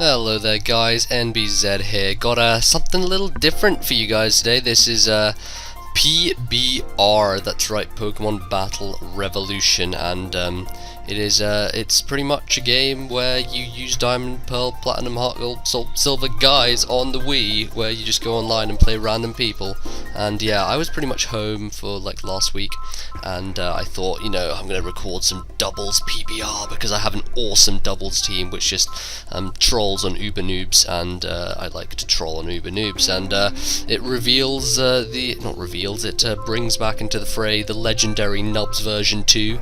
Hello there guys, NBZ here. Got something a little different for you guys today. This is PBR, that's right, Pokemon Battle Revolution, and it's pretty much a game where you use Diamond, Pearl, Platinum, Heart Gold, Silver guys on the Wii, where you just go online and play random people. And yeah, I was pretty much home for like last week, and I thought, you know, I'm gonna record some doubles PBR because I have an awesome doubles team which just trolls on Uber Noobs, and I like to troll on Uber Noobs, and it reveals it brings back into the fray the legendary Nubz V.2,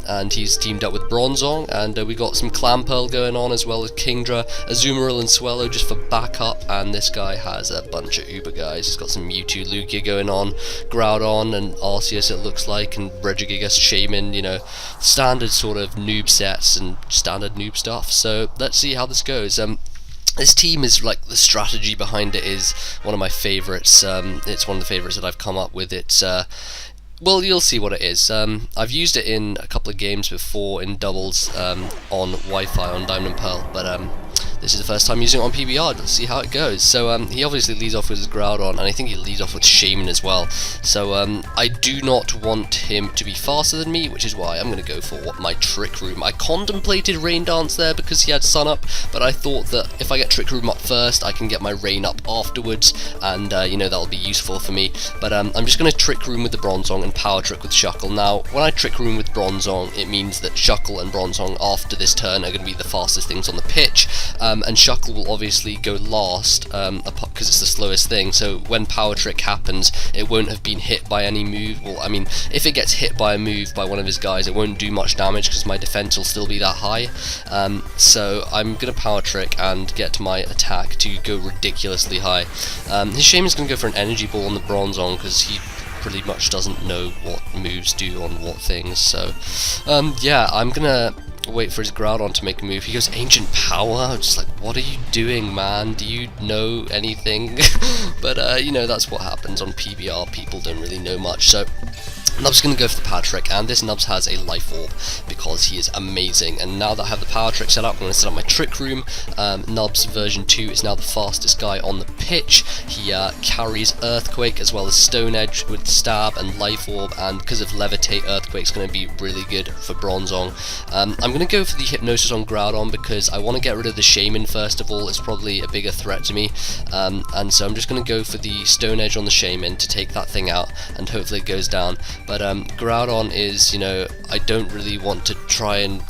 and he's teamed up with Bronzong, and we got some Clamperl going on as well as Kingdra, Azumarill and Swellow just for backup, and this guy has a bunch of Uber guys. He's got some Mewtwo, Lugia going on, Groudon and Arceus it looks like, and Regigigas, Shaman, you know, standard sort of noob sets and standard noob stuff. So let's see how this goes. This team is like, the strategy behind it is one of my favourites. It's one of the favourites that I've come up with. It's well, you'll see what it is. I've used it in a couple of games before in doubles on Wi-Fi on Diamond and Pearl, but this is the first time using it on PBR. Let's see how it goes. So he obviously leads off with his Groudon, and I think he leads off with Shaman as well. So I do not want him to be faster than me, which is why I'm going to go for my Trick Room. I contemplated Rain Dance there because he had Sun Up, but I thought that if I get Trick Room up first, I can get my Rain up afterwards, and you know, that'll be useful for me. But I'm just going to Trick Room with the Bronzong and Power Trick with Shuckle. Now, when I Trick Room with Bronzong, it means that Shuckle and Bronzong after this turn are going to be the fastest things on the pitch. And Shuckle will obviously go last because it's the slowest thing, so when Power Trick happens it won't have been hit by any move. Well, I mean, if it gets hit by a move by one of his guys, it won't do much damage because my defense will still be that high. So I'm going to Power Trick and get my attack to go ridiculously high. His Shaman's going to go for an Energy Ball on the Bronzong because he pretty much doesn't know what moves do on what things. So yeah, I'm going to wait for his Groudon to make a move. He goes Ancient Power. I'm just like, what are you doing, man? Do you know anything? But you know, that's what happens on PBR. People don't really know much. So Nubz is going to go for the Power Trick, and this Nubz has a Life Orb because he is amazing. And now that I have the Power Trick set up, I'm going to set up my Trick Room. Nubz V.2 is now the fastest guy on the pitch. He carries Earthquake as well as Stone Edge with Stab and Life Orb, and because of Levitate, Earthquake's going to be really good for Bronzong. I'm going to go for the Hypnosis on Groudon because I want to get rid of the Shaman first of all. It's probably a bigger threat to me, and so I'm just going to go for the Stone Edge on the Shaman to take that thing out, and hopefully it goes down. But Groudon is, you know, I don't really want to try and,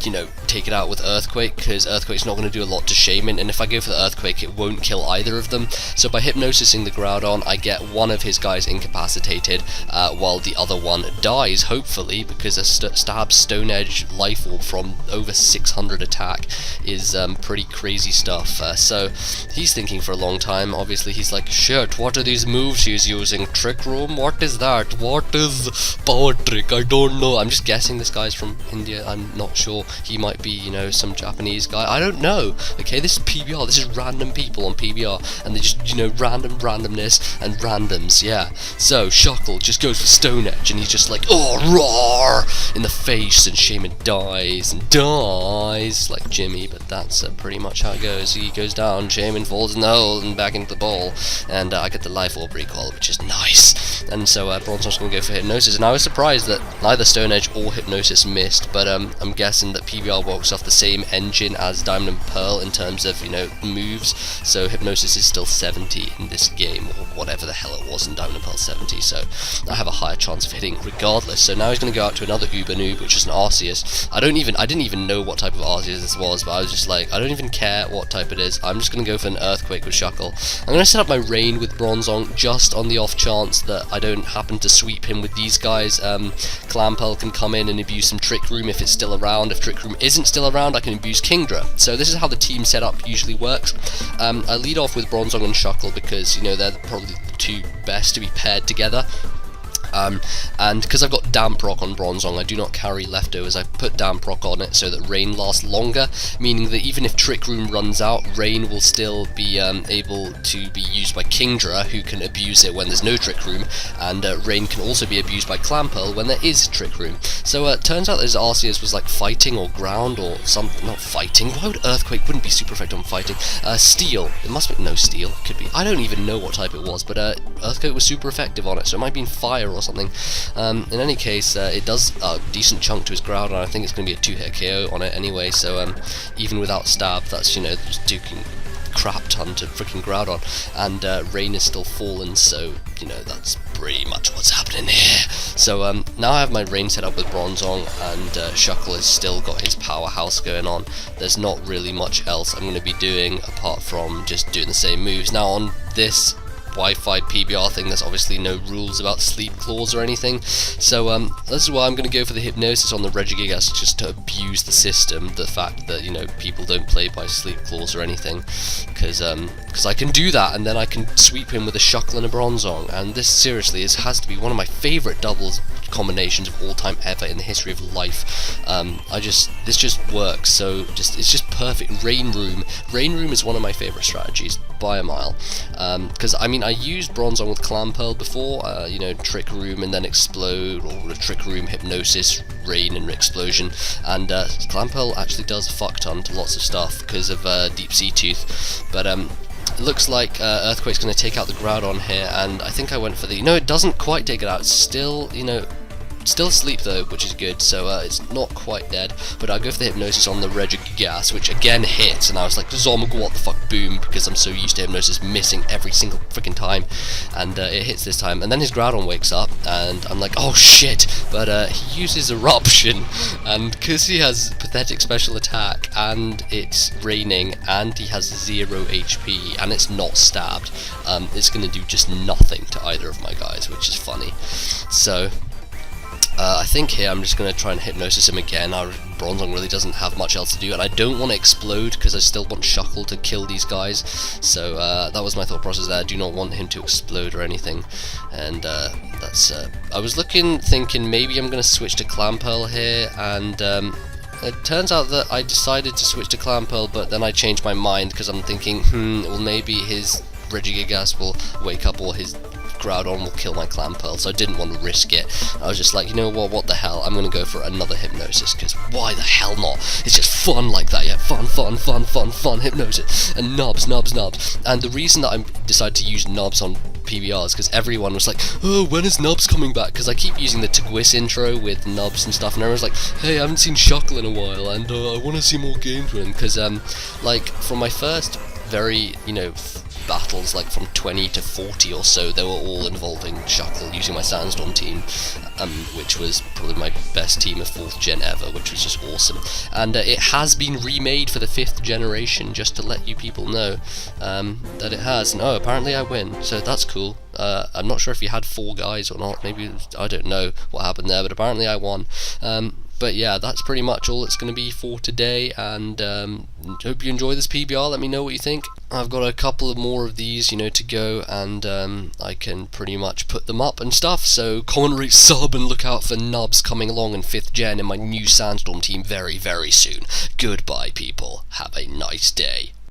you know, take it out with Earthquake because Earthquake's not going to do a lot to Shaman, and if I go for the Earthquake it won't kill either of them. So by hypnosising the Groudon I get one of his guys incapacitated while the other one dies, hopefully, because a Stab Stone Edge Life Orb from over 600 attack is pretty crazy stuff. So he's thinking for a long time. Obviously he's like, shit, what are these moves he's using? Trick Room? What is that? What is Power Trick? I don't know. I'm just guessing this guy's from India. I'm not sure. He might be, you know, some Japanese guy. I don't know. Okay, this is PBR. This is random people on PBR, and they just, you know, randomness and randoms. Yeah. So Shuckle just goes for Stone Edge, and he's just like, oh, roar in the face, and Shaman dies like Jimmy. But that's pretty much how it goes. He goes down, Shaman falls in the hole and back into the ball, and I get the Life Orb recoil, which is nice. And so Bronzong's going to go for Hypnosis, and I was surprised that neither Stone Edge or Hypnosis missed, but I'm guessing that PBR works off the same engine as Diamond and Pearl in terms of, you know, moves, so Hypnosis is still 70 in this game, or whatever the hell it was in Diamond and Pearl, 70, so I have a higher chance of hitting regardless. So now he's going to go out to another Uber Noob, which is an Arceus. I didn't even know what type of Arceus this was, but I was just like, I don't even care what type it is, I'm just going to go for an Earthquake with Shuckle. I'm going to set up my Rain with Bronzong just on the off chance that I don't happen to sweep him with these guys. Clamperl can come in and abuse some Trick Room if it's still around. If Trick Room isn't still around, I can abuse Kingdra. So this is how the team setup usually works. I lead off with Bronzong and Shuckle because, you know, they're probably the two best to be paired together. And because I've got damp rock on Bronzong, I do not carry leftovers. I put damp rock on it so that rain lasts longer, meaning that even if Trick Room runs out, rain will still be able to be used by Kingdra, who can abuse it when there's no Trick Room, and rain can also be abused by Clampearl when there is Trick Room. So it turns out that his Arceus was like fighting or ground or something. Not fighting. Why would Earthquake wouldn't be super effective on fighting? Steel. It must be no steel. It could be. I don't even know what type it was, but Earthquake was super effective on it, so it might be fire or something. In any case, it does a decent chunk to his Groudon, and I think it's going to be a 2-hit KO on it anyway, so even without stab, that's, you know, just duking crap ton to freaking Groudon, and rain is still fallen, so, you know, that's pretty much what's happening here. So now I have my rain set up with Bronzong, and Shuckle has still got his powerhouse going on. There's not really much else I'm going to be doing apart from just doing the same moves. Now on this Wi-Fi PBR thing, there's obviously no rules about sleep claws or anything, so this is why I'm going to go for the Hypnosis on the Regigigas, just to abuse the system, the fact that, you know, people don't play by sleep claws or anything, because I can do that, and then I can sweep him with a Shuckle and a Bronzong, and this seriously has to be one of my favourite doubles combinations of all time ever in the history of life. This just works, so it's just perfect. Rain Room is one of my favourite strategies by a mile, because I mean I used Bronzong with Clampearl before, you know, Trick Room and then Explode, or Trick Room, Hypnosis, Rain and Explosion, and Clampearl actually does a fuck ton to lots of stuff because of Deep Sea Tooth, but it looks like Earthquake's going to take out the Groudon here, and I think I went for the... No, it doesn't quite take it out. It's still, you know, still asleep though, which is good, so it's not quite dead, but I go for the Hypnosis on the Regigigas, which again hits, and I was like, Zomag, what the fuck, boom, because I'm so used to Hypnosis missing every single freaking time, and it hits this time, and then his Groudon wakes up, and I'm like, oh shit, but he uses Eruption, and because he has pathetic special attack, and it's raining, and he has 0 HP, and it's not stabbed, it's going to do just nothing to either of my guys, which is funny. So I think here I'm just going to try and Hypnosis him again. Our Bronzong really doesn't have much else to do, and I don't want to Explode because I still want Shuckle to kill these guys, so that was my thought process there. I do not want him to explode or anything, and that's... I was thinking maybe I'm going to switch to Clampearl here, and it turns out that I decided to switch to Clampearl, but then I changed my mind because I'm thinking, well maybe his Regigigas will wake up, or his Groudon will kill my Clampearl, so I didn't want to risk it. I was just like, you know what the hell, I'm going to go for another Hypnosis, because why the hell not? It's just fun like that, yeah, fun, Hypnosis, and Nubz. And the reason that I decided to use Nubz on PBRs, because everyone was like, oh, when is Nubz coming back? Because I keep using the Tagwis intro with Nubz and stuff, and everyone's like, hey, I haven't seen Shuckle in a while, and I want to see more games with him, because, like, from my first very, you know, battles, like from 20 to 40 or so, they were all involving Shuckle using my Sandstorm team, which was probably my best team of 4th gen ever, which was just awesome. And it has been remade for the 5th generation, just to let you people know that it has. And oh, apparently I win, so that's cool. I'm not sure if you had 4 guys or not, maybe, I don't know what happened there, but apparently I won. But yeah, that's pretty much all it's going to be for today, and hope you enjoy this PBR. Let me know what you think. I've got a couple of more of these, you know, to go, and I can pretty much put them up and stuff, so comment, rate, sub, and look out for Nubz coming along in 5th gen in my new Sandstorm team very, very soon. Goodbye, people. Have a nice day.